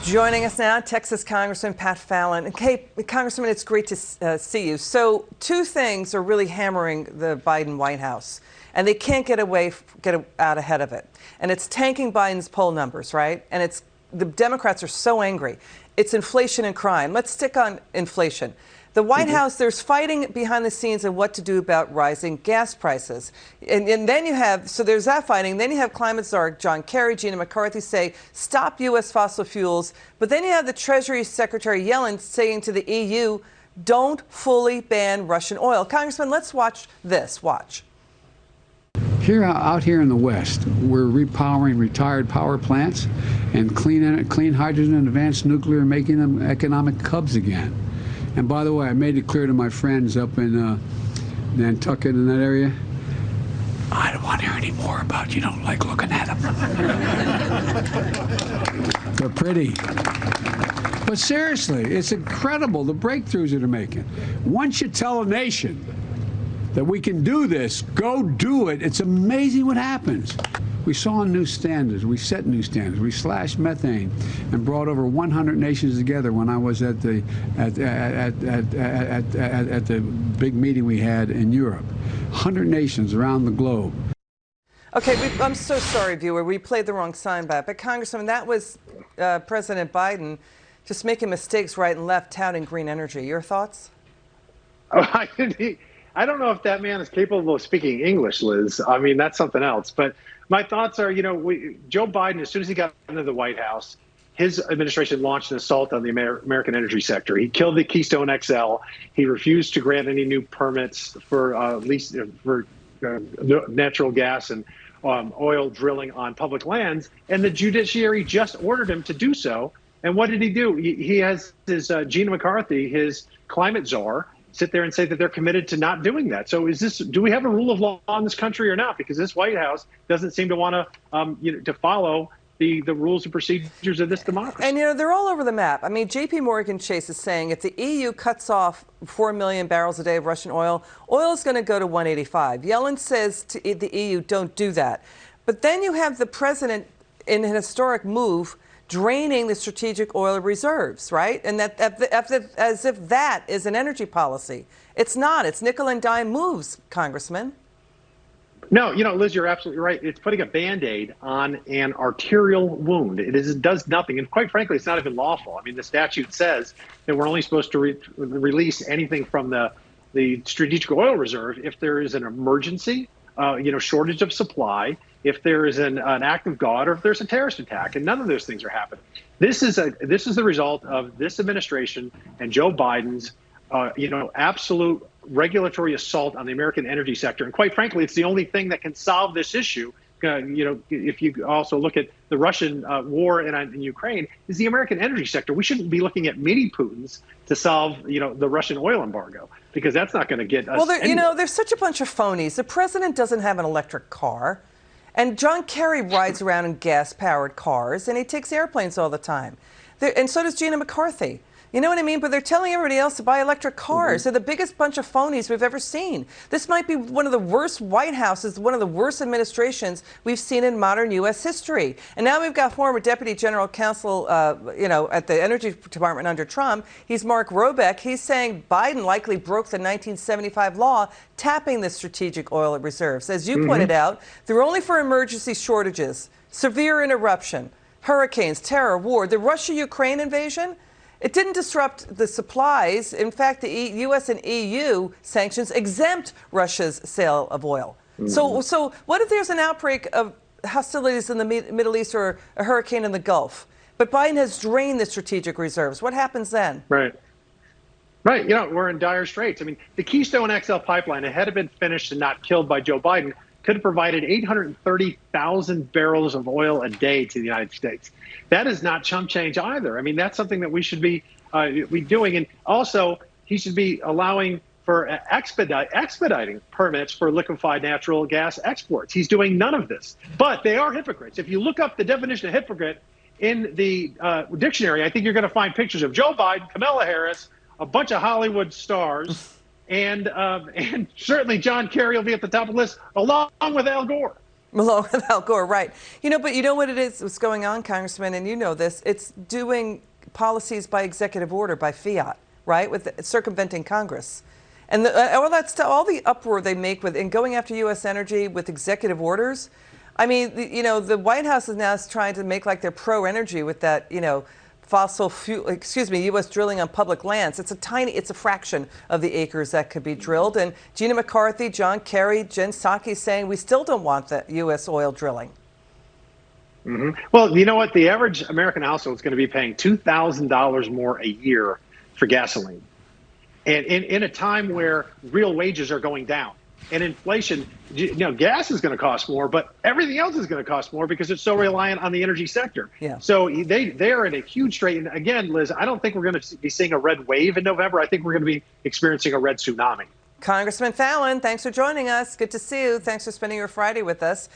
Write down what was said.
Joining us now, Texas Congressman Pat Fallon. Okay, Congressman, it's great to see you. So, two things are really hammering the Biden White House, and they can't get out ahead of it. And it's tanking Biden's poll numbers, right? And it's the Democrats are so angry. It's inflation and crime. Let's stick on inflation. The White House, there's fighting behind the scenes on what to do about rising gas prices. And then you have, so there's that fighting. Then you have climate czar John Kerry, Gina McCarthy say, stop U.S. fossil fuels. But then you have the Treasury Secretary Yellen saying to the EU, don't fully ban Russian oil. Congressman, let's watch this. Watch. Out here in the West, we're repowering retired power plants and clean hydrogen and advanced nuclear, making them economic hubs again. And by the way, I made it clear to my friends up in Nantucket in that area, I don't want to hear any more about you don't like looking at them. They're pretty. But seriously, it's incredible the breakthroughs that they're making. Once you tell a nation that we can do this, go do it, it's amazing what happens. We saw new standards. We set new standards. We slashed methane and brought over 100 nations together when I was at the big meeting we had in Europe. 100 nations around the globe. Okay, I'm so sorry, viewer. We played the wrong sign back. But Congressman, that was President Biden just making mistakes right and left, touting green energy. Your thoughts? Oh, I don't know if that man is capable of speaking English, Liz. I mean, that's something else. But my thoughts are, Joe Biden, as soon as he got into the White House, his administration launched an assault on the American energy sector. He killed the Keystone XL. He refused to grant any new permits for natural gas and oil drilling on public lands. And the judiciary just ordered him to do so. And what did he do? He has his Gina McCarthy, his climate czar, sit there and say that they're committed to not doing that. So do we have a rule of law in this country or not? Because this White House doesn't seem to want to follow the rules and procedures of this democracy. And, they're all over the map. I mean, J.P. Morgan Chase is saying if the EU cuts off 4 million barrels a day of Russian oil is going to go to 185. Yellen says to the EU, don't do that. But then you have the president in an historic move draining the strategic oil reserves, right? And that as if that is an energy policy. It's not. It's nickel and dime moves, Congressman. No, Liz, you're absolutely right. It's putting a Band-Aid on an arterial wound. It does nothing. And quite frankly, it's not even lawful. I mean, the statute says that we're only supposed to release anything from the strategic oil reserve if there is an emergency, shortage of supply, if there is an act of God, or if there's a terrorist attack, and none of those things are happening. This is the result of this administration and Joe Biden's, absolute regulatory assault on the American energy sector. And quite frankly, it's the only thing that can solve this issue. If you also look at the Russian war in Ukraine, is the American energy sector. We shouldn't be looking at mini Putins to solve, the Russian oil embargo, because that's not going to get us. Well, there's such a bunch of phonies. The president doesn't have an electric car. And John Kerry rides around in gas-powered cars, and he takes airplanes all the time. And so does Gina McCarthy. You know what I mean? But they're telling everybody else to buy electric cars. They're the biggest bunch of phonies we've ever seen. This might be one of the worst White Houses, one of the worst administrations we've seen in modern U.S. history. And now we've got former Deputy General Counsel, at the Energy Department under Trump. He's Mark Robeck. He's saying Biden likely broke the 1975 law tapping the strategic oil reserves. As you pointed out, they're only for emergency shortages, severe interruption, hurricanes, terror, war. The Russia-Ukraine invasion, it didn't disrupt the supplies. In fact, the U.S. and EU sanctions exempt Russia's sale of oil. So what if there's an outbreak of hostilities in the Middle East or a hurricane in the Gulf? But Biden has drained the strategic reserves. What happens then? Right. We're in dire straits. I mean, the Keystone XL pipeline, it had been finished and not killed by Joe Biden, could have provided 830,000 barrels of oil a day to the United States. That is not chump change either. I mean, that's something that we should be doing. And also, he should be allowing for expediting permits for liquefied natural gas exports. He's doing none of this. But they are hypocrites. If you look up the definition of hypocrite in the dictionary, I think you're going to find pictures of Joe Biden, Kamala Harris, a bunch of Hollywood stars, and certainly John Kerry will be at the top of the list, along with Al Gore. Malone with Al Gore, right. But you know what it is, what's going on, Congressman, and you know this, it's doing policies by executive order, by fiat, right, with circumventing Congress. And all that stuff, all the uproar they make in going after U.S. energy with executive orders. I mean, the White House is now trying to make like they're pro-energy with that, fossil fuel, U.S. drilling on public lands. It's a fraction of the acres that could be drilled. And Gina McCarthy, John Kerry, Jen Psaki saying we still don't want the U.S. oil drilling. Mm-hmm. Well, you know what? The average American household is going to be paying $2,000 more a year for gasoline. And in a time where real wages are going down and inflation, gas is going to cost more, but everything else is going to cost more because it's so reliant on the energy sector. Yeah. So they are in a huge strait. And again, Liz, I don't think we're going to be seeing a red wave in November. I think we're going to be experiencing a red tsunami. Congressman Fallon, thanks for joining us. Good to see you. Thanks for spending your Friday with us.